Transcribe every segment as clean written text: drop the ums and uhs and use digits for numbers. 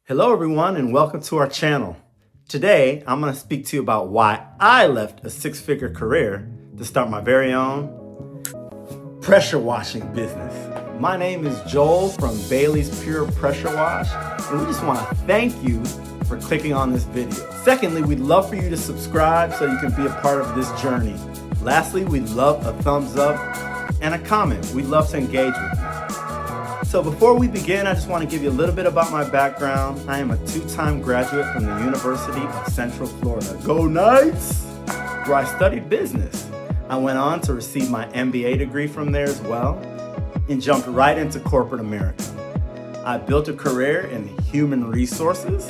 Hello everyone and welcome to our channel. Today I'm going to speak to you about why I left a six-figure career to start my very own pressure washing business. My name is Joel from Bailey's Pure Pressure Wash, and we just want to thank you for clicking on this video. Secondly, we'd love for you to subscribe so you can be a part of this journey. Lastly, we'd love a thumbs up and a comment. We'd love to engage with you. So before we begin, I just want to give you a little bit about my background. I am a two-time graduate from the University of Central Florida. Go Knights! Where I studied business. I went on to receive my MBA degree from there as well and jumped right into corporate America. I built a career in human resources,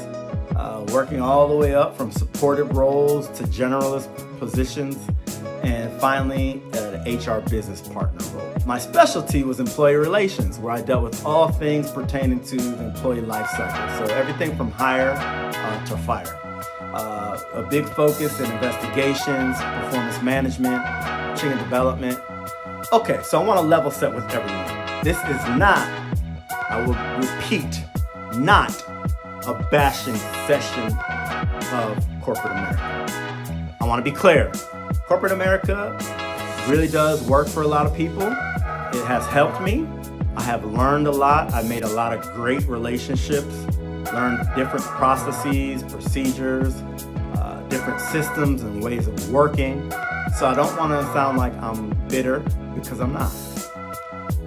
working all the way up from supportive roles to generalist positions, and finally an HR business partner role. My specialty was employee relations, where I dealt with all things pertaining to the employee life cycle. So everything from hire to fire. A big focus in investigations, performance management, coaching and development. Okay, so I want to level set with everyone. This is not, I will repeat, not a bashing session of corporate America. I want to be clear. Corporate America really does work for a lot of people. It has helped me. I have learned a lot. I made a lot of great relationships, learned different processes, procedures, different systems and ways of working. So I don't want to sound like I'm bitter, because I'm not.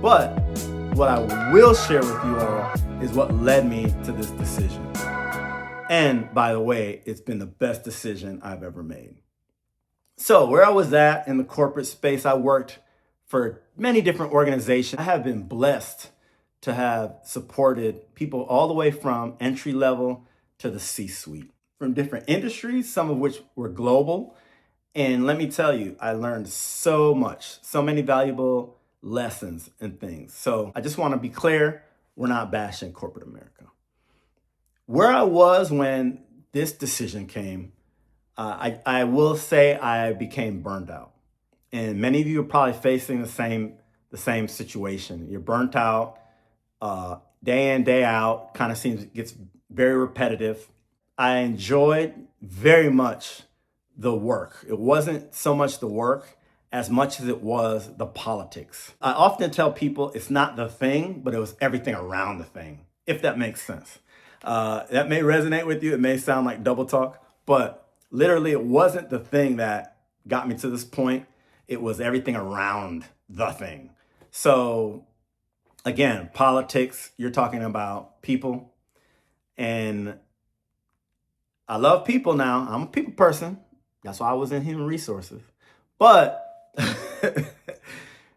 But what I will share with you all is what led me to this decision. And by the way, it's been the best decision I've ever made. So where I was at in the corporate space, I worked for many different organizations. I have been blessed to have supported people all the way from entry level to the C-suite, from different industries, some of which were global. And let me tell you, I learned so much, so many valuable lessons and things. So I just want to be clear, we're not bashing corporate America. Where I was when this decision came, I will say I became burned out. And many of you are probably facing the same situation. You're burnt out, day in, day out, kind of gets very repetitive. I enjoyed very much the work. It wasn't so much the work as much as it was the politics. I often tell people it's not the thing, but it was everything around the thing, if that makes sense. That may resonate with you. It may sound like double talk, but literally, it wasn't the thing that got me to this point. It was everything around the thing. So again, politics, you're talking about people. And I love people now. I'm a people person. That's why I was in human resources. But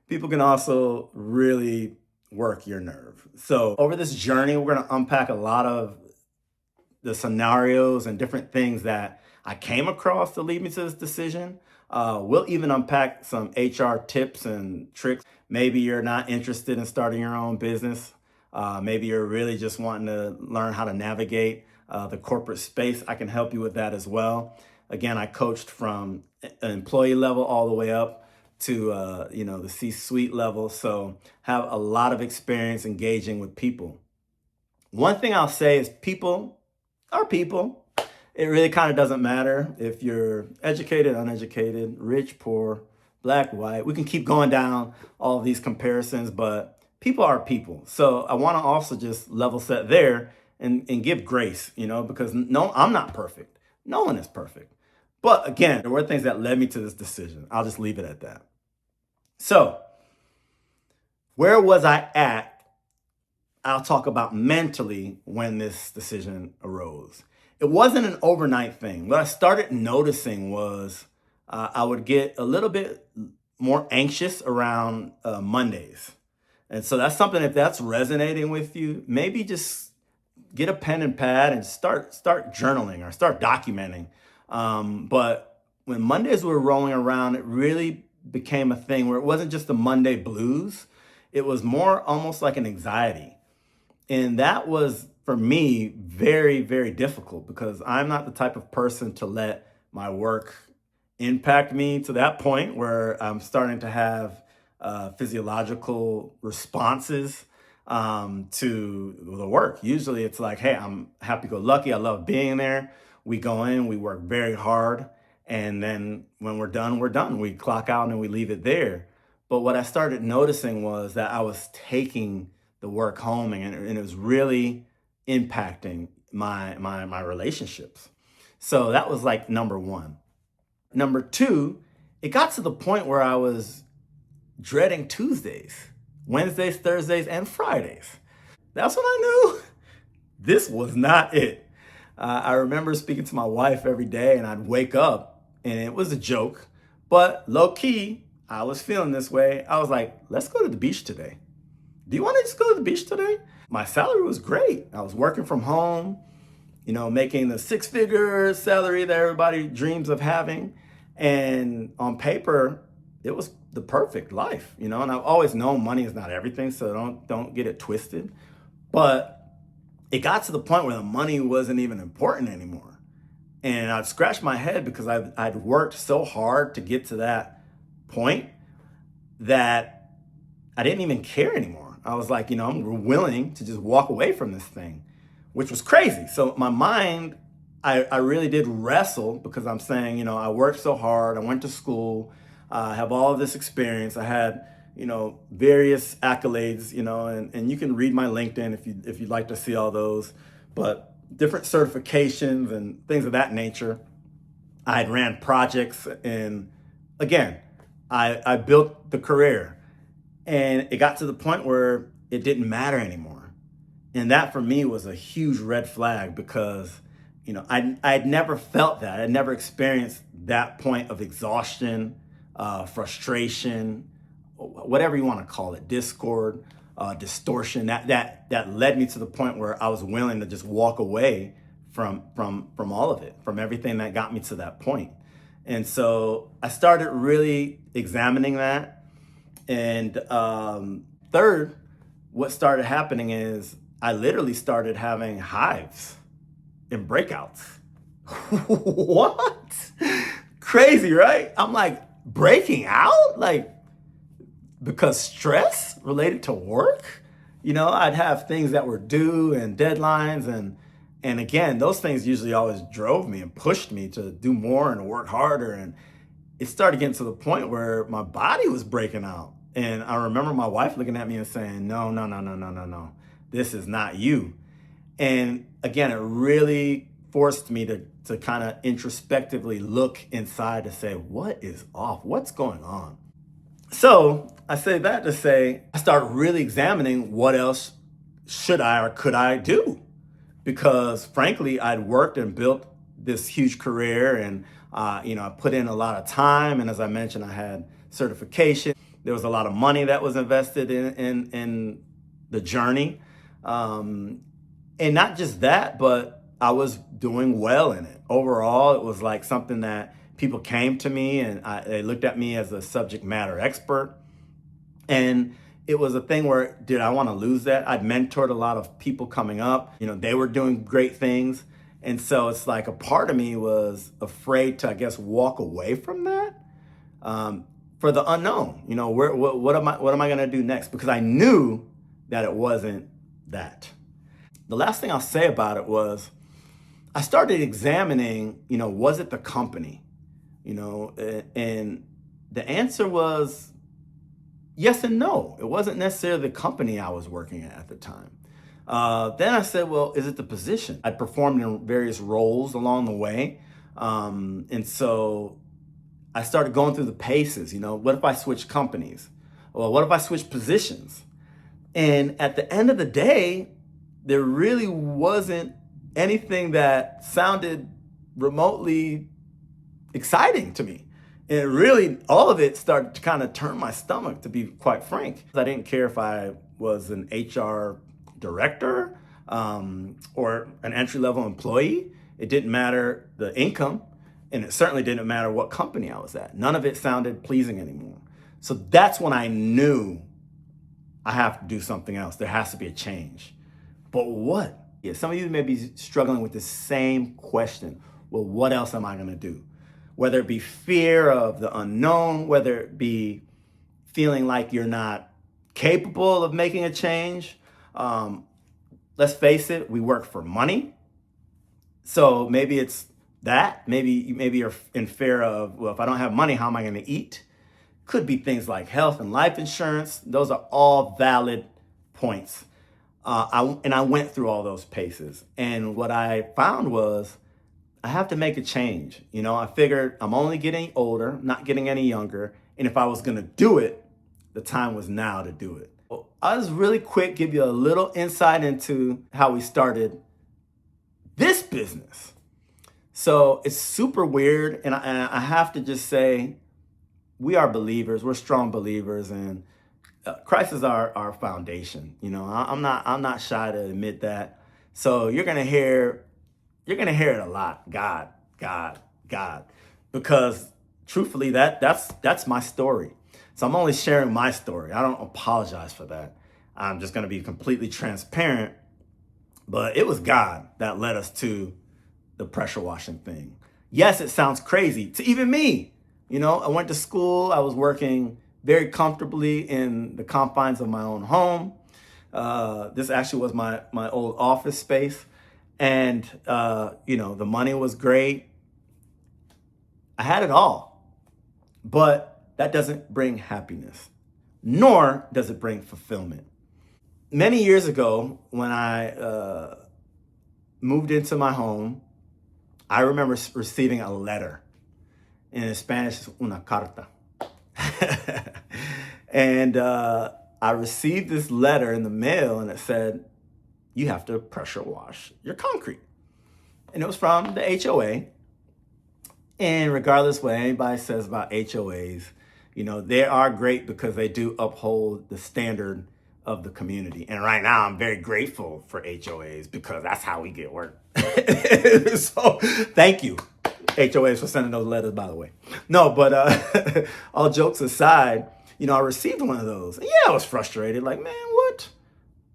people can also really work your nerve. So over this journey, we're going to unpack a lot of the scenarios and different things that I came across to lead me to this decision. We'll even unpack some HR tips and tricks. Maybe you're not interested in starting your own business. Maybe you're really just wanting to learn how to navigate the corporate space. I can help you with that as well. Again, I coached from an employee level all the way up to the C-suite level. So have a lot of experience engaging with people. One thing I'll say is people are people. It really kind of doesn't matter if you're educated, uneducated, rich, poor, black, white. We can keep going down all of these comparisons, but people are people. So I want to also just level set there and give grace, because no, I'm not perfect. No one is perfect. But again, there were things that led me to this decision. I'll just leave it at that. So where was I at? I'll talk about mentally when this decision arose. It wasn't an overnight thing. What I started noticing was I would get a little bit more anxious around Mondays. And so that's something, if that's resonating with you, maybe just get a pen and pad and start journaling or start documenting. But when Mondays were rolling around, it really became a thing where it wasn't just the Monday blues. It was more almost like an anxiety. And that was, for me, very, very difficult, because I'm not the type of person to let my work impact me to that point where I'm starting to have physiological responses to the work. Usually it's like, hey, I'm happy go lucky. I love being there. We go in, we work very hard. And then when we're done, we're done. We clock out and we leave it there. But what I started noticing was that I was taking the work home, and it was really impacting my relationships. So that was like number one. Number two, it got to the point where I was dreading Tuesdays, Wednesdays, Thursdays, and Fridays. That's when I knew this was not it. I remember speaking to my wife every day, and I'd wake up, and it was a joke, but low key, I was feeling this way. I was like, let's go to the beach today. Do you want to just go to the beach today? My salary was great. I was working from home, making the six-figure salary that everybody dreams of having. And on paper, it was the perfect life, and I've always known money is not everything, so don't get it twisted. But it got to the point where the money wasn't even important anymore. And I'd scratch my head because I'd worked so hard to get to that point that I didn't even care anymore. I was like, I'm willing to just walk away from this thing, which was crazy. So my mind, I really did wrestle because I'm saying, I worked so hard. I went to school. I have all of this experience. I had, various accolades, and you can read my LinkedIn if you'd like to see all those, but different certifications and things of that nature. I had ran projects, and again, I built the career, and it got to the point where it didn't matter anymore. And that for me was a huge red flag because, I'd never felt that. I'd never experienced that point of exhaustion, frustration, whatever you want to call it, discord, distortion. That led me to the point where I was willing to just walk away from all of it, from everything that got me to that point. And so I started really examining that. And third, what started happening is I literally started having hives and breakouts. What? Crazy, right? I'm like, breaking out? Like, because stress related to work? I'd have things that were due and deadlines, and again, those things usually always drove me and pushed me to do more and work harder. And it started getting to the point where my body was breaking out. And I remember my wife looking at me and saying, no, no, no, no, no, no, no. This is not you. And again, it really forced me to kind of introspectively look inside to say, what is off? What's going on? So I say that to say, I started really examining what else should I or could I do? Because frankly, I'd worked and built this huge career, and I put in a lot of time. And as I mentioned, I had certification. There was a lot of money that was invested in the journey. And not just that, but I was doing well in it. Overall, it was like something that people came to me, and they looked at me as a subject matter expert. And it was a thing where, did I want to lose that? I'd mentored a lot of people coming up. They were doing great things. And so it's like a part of me was afraid to, I guess, walk away from that for the unknown. What am I going to do next? Because I knew that it wasn't that. The last thing I'll say about it was I started examining, was it the company? And the answer was yes and no. It wasn't necessarily the company I was working at the time. Then I said, well, is it the position? I performed in various roles along the way. And so I started going through the paces. What if I switch companies? Well, what if I switch positions? And at the end of the day, there really wasn't anything that sounded remotely exciting to me. And really, all of it started to kind of turn my stomach, to be quite frank. I didn't care if I was an HR director or an entry-level employee. It didn't matter the income, and it certainly didn't matter what company I was at. None of it sounded pleasing anymore. So that's when I knew I have to do something else. There has to be a change. But what? Yeah, some of you may be struggling with the same question. Well, what else am I going to do? Whether it be fear of the unknown, whether it be feeling like you're not capable of making a change, Um, let's face it, we work for money. So maybe it's that. Maybe you're in fear of, well, if I don't have money, how am I going to eat? Could be things like health and life insurance. Those are all valid points. I went through all those paces. And what I found was I have to make a change. I figured I'm only getting older, not getting any younger. And if I was going to do it, the time was now to do it. Well, I'll just really quick give you a little insight into how we started this business. So it's super weird. And I have to just say, we are believers. We're strong believers. And Christ is our foundation. I'm not shy to admit that. So you're gonna hear it a lot. God, God, God, because truthfully, that's my story. So I'm only sharing my story. I don't apologize for that. I'm just gonna be completely transparent. But it was God that led us to the pressure washing thing. Yes, it sounds crazy to even me. I went to school. I was working very comfortably in the confines of my own home. This actually was my old office space. And, the money was great. I had it all. But that doesn't bring happiness, nor does it bring fulfillment. Many years ago, when I moved into my home, I remember receiving a letter. In Spanish, una carta. And I received this letter in the mail, and it said, you have to pressure wash your concrete. And it was from the HOA. And regardless what anybody says about HOAs, they are great because they do uphold the standard of the community. And right now, I'm very grateful for HOAs because that's how we get work. So thank you, HOAs, for sending those letters, by the way. No, but all jokes aside, I received one of those. And yeah, I was frustrated. Like, man, what?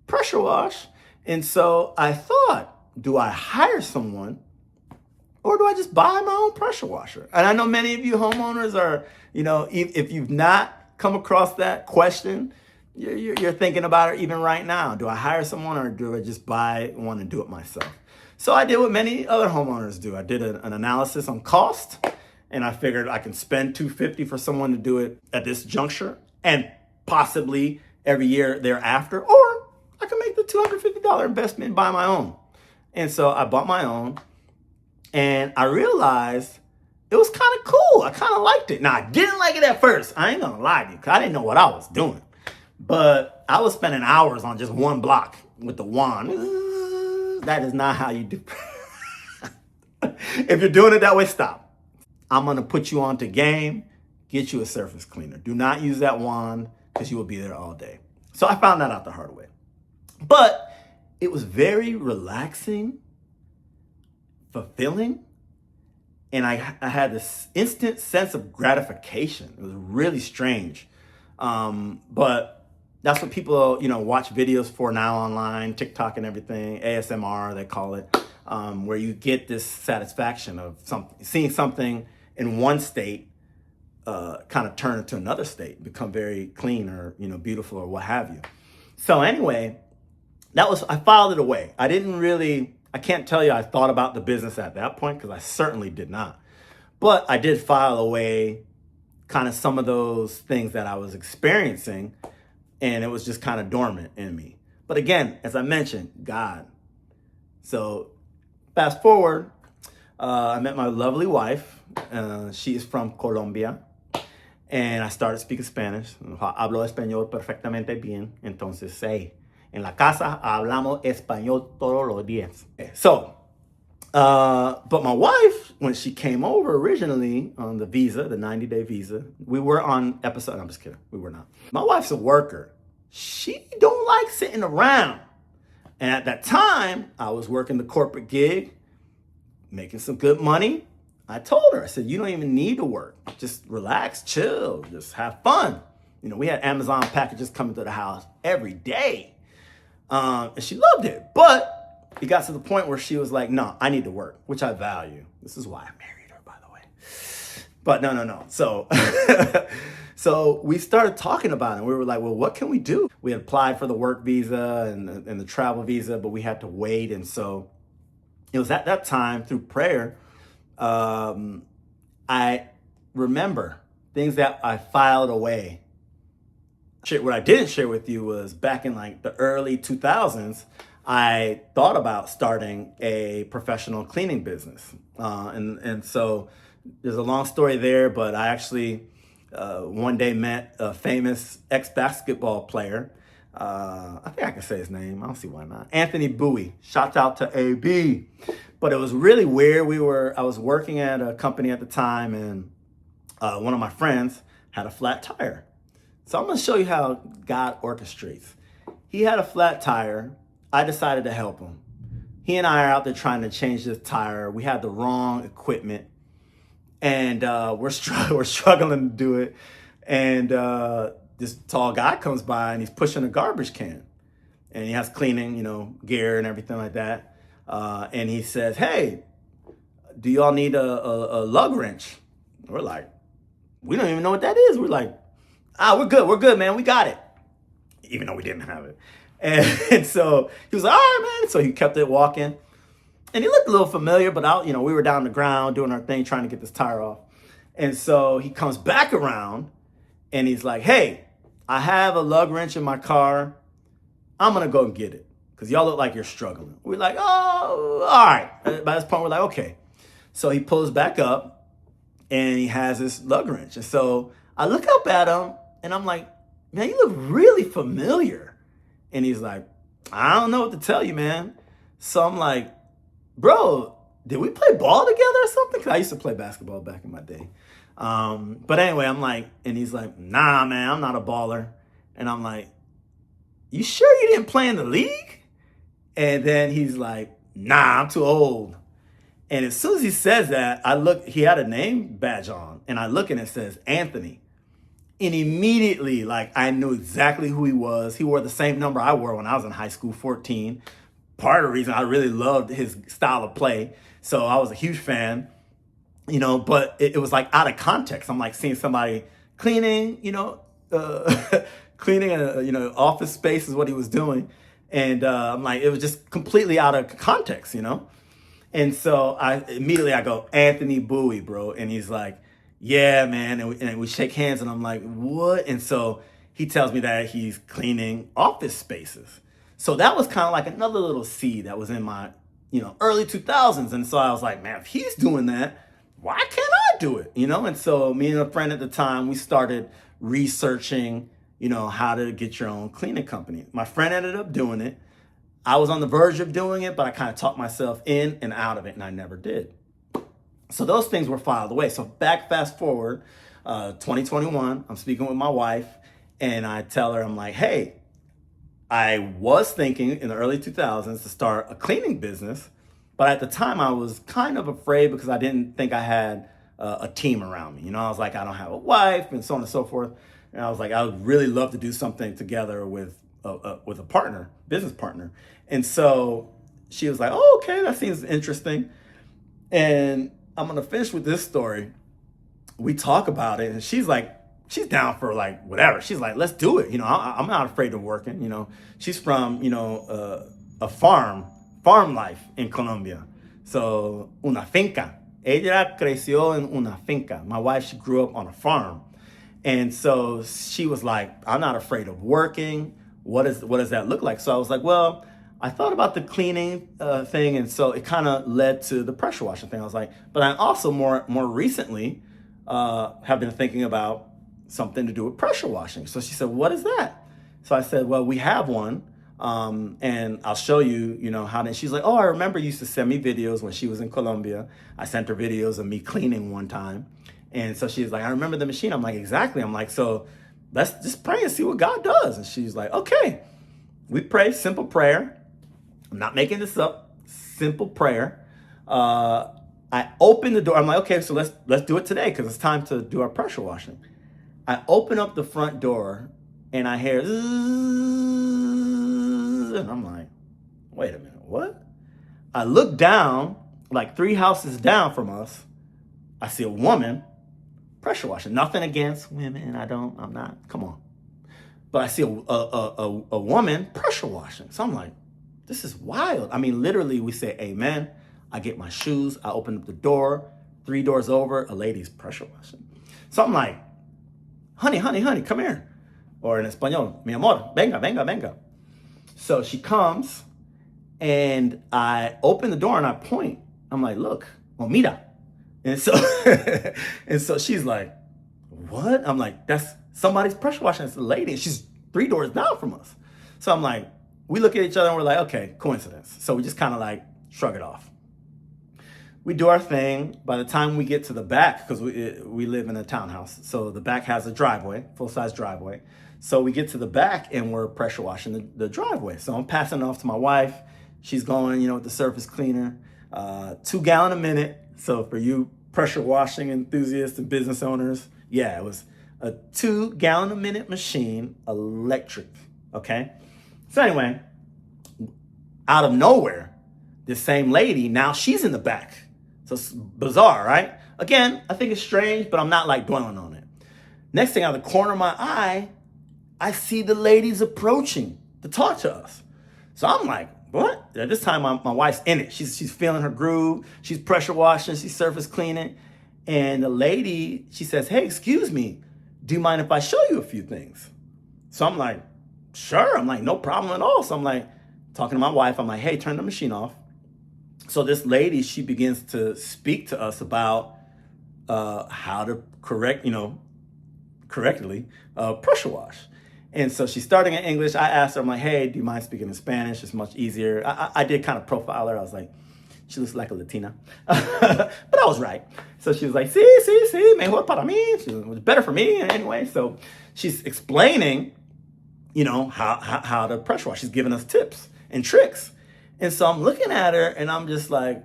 Pressure wash? And so I thought, do I hire someone or do I just buy my own pressure washer? And I know many of you homeowners are, if you've not come across that question, you're thinking about it even right now. Do I hire someone or do I just buy one and do it myself? So I did what many other homeowners do. I did an analysis on cost, and I figured I can spend $250 for someone to do it at this juncture and possibly every year thereafter, or I can make the $250 investment and buy my own. And so I bought my own, and I realized it was kind of cool. I kind of liked it. Now, I didn't like it at first. I ain't gonna lie to you, because I didn't know what I was doing. But I was spending hours on just one block with the wand. That is not how you do. If you're doing it that way, stop. I'm going to put you onto game. Get you a surface cleaner. Do not use that wand because you will be there all day. So I found that out the hard way. But it was very relaxing, fulfilling, and I had this instant sense of gratification. It was really strange. But that's what people, watch videos for now online, TikTok and everything, ASMR, they call it, where you get this satisfaction of seeing something in one state kind of turn into another state, become very clean or, beautiful or what have you. So anyway, I filed it away. I can't tell you I thought about the business at that point because I certainly did not. But I did file away kind of some of those things that I was experiencing, and it was just kind of dormant in me. But again, as I mentioned, God. So fast forward, I met my lovely wife. She is from Colombia, and I started speaking Spanish. Hablo español perfectamente bien. Entonces, en la casa hablamos español todos los días. So, but my wife, when she came over originally on the visa, the 90-day visa, we were on episode, I'm just kidding, we were not. My wife's a worker. She don't like sitting around. And at that time, I was working the corporate gig, making some good money. I told her, I said, you don't even need to work. Just relax, chill, just have fun. We had Amazon packages coming to the house every day. And she loved it. But it got to the point where she was like, no, I need to work, which I value. This is why I married her, by the way. But no. So, so we started talking about it. We were like, well, what can we do? We had applied for the work visa and the travel visa, but we had to wait. And so it was at that time through prayer, I remember things that I filed away. What I didn't share with you was back in like the early 2000s, I thought about starting a professional cleaning business. And so there's a long story there, but I actually one day met a famous ex-basketball player. I think I can say his name. I don't see why not. Anthony Bowie. Shout out to AB. But it was really weird. I was working at a company at the time, and one of my friends had a flat tire. So I'm going to show you how God orchestrates. He had a flat tire. I decided to help him. He and I are out there trying to change this tire. We had the wrong equipment, and we're struggling to do it. And this tall guy comes by, and he's pushing a garbage can, and he has cleaning, gear and everything like that. And he says, "Hey, do y'all need a lug wrench?" We're like, "We don't even know what that is." We're like, we're good, man. We got it. Even though we didn't have it. And so he was like, "All right, man." So he kept it walking. And he looked a little familiar, but we were down on the ground doing our thing, trying to get this tire off. And so he comes back around and he's like, "Hey, I have a lug wrench in my car. I'm going to go and get it because y'all look like you're struggling." We're like, "Oh, all right." By this point, we're like, okay. So he pulls back up and he has this lug wrench. And so I look up at him and I'm like, "Man, you look really familiar." And he's like, "I don't know what to tell you, man." So I'm like, "Bro, did we play ball together or something?" Because I used to play basketball back in my day. But anyway, I'm like, and he's like, "Nah, man, I'm not a baller." And I'm like, "You sure you didn't play in the league?" And then he's like, "Nah, I'm too old." And as soon as he says that, he had a name badge on, and I look and it says Anthony. And immediately, I knew exactly who he was. He wore the same number I wore when I was in high school, 14. Part of the reason I really loved his style of play. So I was a huge fan, but it was out of context. I'm seeing somebody cleaning, cleaning office space is what he was doing. And I'm it was just completely out of context, And so I go, "Anthony Bowie, bro." And he's like, "Yeah, man." And we shake hands and I'm like, "What?" And so he tells me that he's cleaning office spaces. So that was kind of another little seed that was in my, early 2000s. And so I was like, "Man, if he's doing that, why can't I do it?" And so me and a friend at the time, we started researching, how to get your own cleaning company. My friend ended up doing it. I was on the verge of doing it, but I kind of talked myself in and out of it, and I never did. So those things were filed away. So fast forward, 2021, I'm speaking with my wife, and I tell her, I'm like, "Hey, I was thinking in the early 2000s to start a cleaning business, but at the time I was kind of afraid because I didn't think I had a team around me. I was like, I don't have a wife and so on and so forth. And I was like, I would really love to do something together with a partner, business partner." And so she was like, "Oh, okay, that seems interesting." And I'm going to finish with this story. We talk about it and she's down for whatever. She's like, "Let's do it." I'm not afraid of working. She's from, a farm life in Colombia. So una finca. Ella creció en una finca. My wife, she grew up on a farm. And so she was like, "I'm not afraid of working. What does that look like?" So I was like, well, I thought about the cleaning thing. And so it kind of led to the pressure washing thing. I was like, but I also more recently have been thinking about something to do with pressure washing. So she said, "What is that?" So I said, "Well, we have one. And I'll show you, how to." She's like, "Oh, I remember you used to send me videos when she was in Colombia." I sent her videos of me cleaning one time. And so she's like, "I remember the machine." I'm like, "Exactly." I'm like, "So let's just pray and see what God does." And she's like, "Okay." We pray, simple prayer. I'm not making this up. Simple prayer. I open the door. I'm like, "Okay, so let's do it today because it's time to do our pressure washing." I open up the front door and I hear zzz, and I'm like, "Wait a minute, what?" I look down, 3 houses down from us. I see a woman pressure washing. Nothing against women. I'm not, come on. But I see a woman pressure washing. So I'm like, this is wild. I mean, literally we say amen. I get my shoes. I open up the door. 3 doors over, a lady's pressure washing. So I'm like, honey, come here. Or in Espanol, mi amor, venga. So she comes and I open the door and I point. I'm like, look, oh, mira. And so, and so she's like, what? I'm like, that's somebody's pressure washing. It's a lady. And she's 3 doors down from us. So I'm like, we look at each other and we're like, okay, coincidence. So we just kind of like shrug it off. We do our thing. By the time we get to the back, because we live in a townhouse, so the back has a driveway, full-size driveway. So we get to the back and we're pressure washing the driveway. So I'm passing it off to my wife. She's going, with the surface cleaner, 2 gallon a minute. So for you pressure washing enthusiasts and business owners, yeah, it was a 2 gallon a minute machine, electric, okay? So anyway, out of nowhere, this same lady, now she's in the back. So it's bizarre, right? Again, I think it's strange, but I'm not like dwelling on it. Next thing, out of the corner of my eye, I see the ladies approaching to talk to us. So I'm like, what? At this time, my wife's in it. She's feeling her groove. She's pressure washing. She's surface cleaning. And the lady, she says, hey, excuse me. Do you mind if I show you a few things? So I'm like, sure. I'm like, no problem at all. So I'm like, talking to my wife. I'm like, hey, turn the machine off. So this lady, she begins to speak to us about how to correctly pressure wash. And so she's starting in English. I asked her, I'm like, hey, do you mind speaking in Spanish? It's much easier. I did kind of profile her. I was like, she looks like a Latina. But I was right. So she was like, sí, mejor para mí. It was better for me anyway. So she's explaining, how to pressure wash. She's giving us tips and tricks. And so I'm looking at her and I'm just like,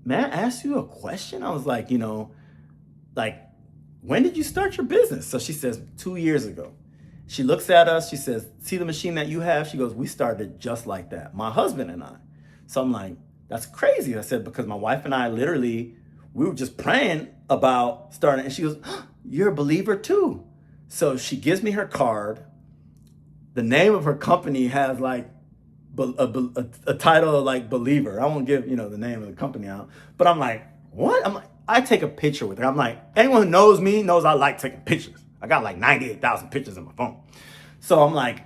may I ask you a question? I was like, when did you start your business? So she says, 2 years ago. She looks at us. She says, see the machine that you have? She goes, we started just like that, my husband and I. So I'm like, that's crazy. I said, because my wife and I we were just praying about starting. And she goes, you're a believer too. So she gives me her card. The name of her company has like a title of like believer. I won't give, the name of the company out. But I'm like, what? I'm like, I take a picture with her. I'm like, anyone who knows me knows I like taking pictures. I got like 98,000 pictures on my phone. So I'm like,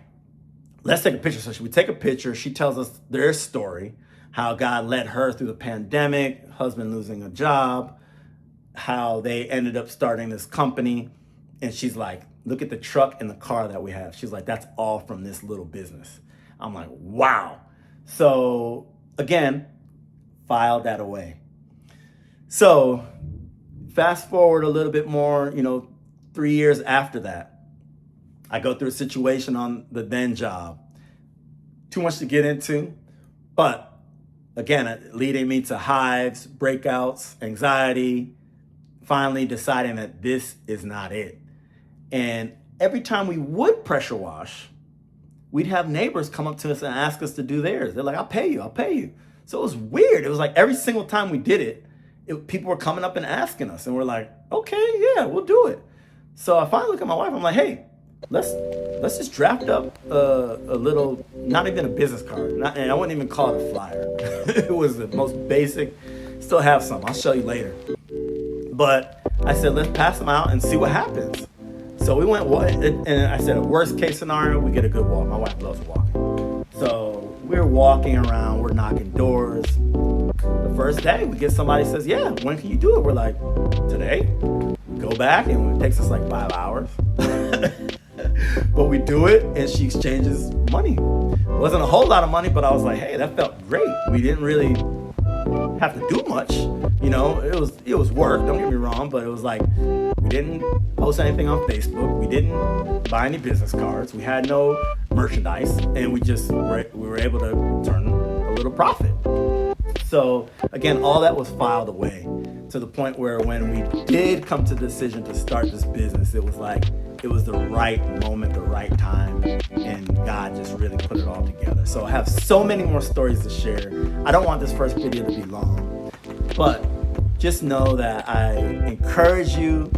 let's take a picture. So we take a picture. She tells us their story, how God led her through the pandemic, husband losing a job, how they ended up starting this company. And she's like, look at the truck and the car that we have. She's like, that's all from this little business. I'm like, wow. So again, filed that away. So fast forward a little bit more, 3 years after that, I go through a situation on the then job. Too much to get into, but again, leading me to hives, breakouts, anxiety, finally deciding that this is not it. And every time we would pressure wash, we'd have neighbors come up to us and ask us to do theirs. They're like, I'll pay you. So it was weird. It was like every single time we did it, people were coming up and asking us. And we're like, okay, yeah, we'll do it. So I finally look at my wife. I'm like, hey, let's just draft up a little, not even a business card. And I wouldn't even call it a flyer. It was the most basic. Still have some. I'll show you later. But I said, let's pass them out and see what happens. So we went, and I said, a worst case scenario, we get a good walk. My wife loves walking. So we're walking around, we're knocking doors. The first day, we get somebody says, yeah, when can you do it? We're like, today? Go back, and it takes us like 5 hours. But we do it, and she exchanges money. It wasn't a whole lot of money, but I was like, hey, that felt great. We didn't really have to do much. It was work, don't get me wrong, but it was like, we didn't post anything on Facebook. We didn't buy any business cards. We had no merchandise, and we were able to turn a little profit. So again, all that was filed away to the point where when we did come to the decision to start this business, it was like, it was the right moment, the right time, and God just really put it all together. So I have so many more stories to share. I don't want this first video to be long, but just know that I encourage you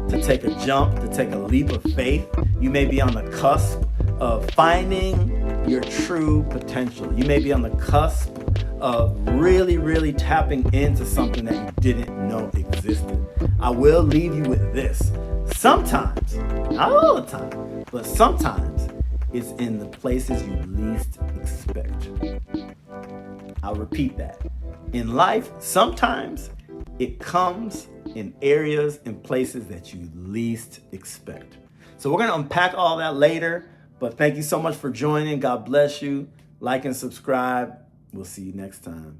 to take a jump, to take a leap of faith. You may be on the cusp of finding your true potential. You may be on the cusp of really tapping into something that you didn't know existed. I will leave you with this. Sometimes, not all the time, but sometimes it's in the places you least expect. I'll repeat that. In life, sometimes it comes in areas and places that you least expect. So we're going to unpack all that later, but thank you so much for joining. God bless you. Like and subscribe. We'll see you next time.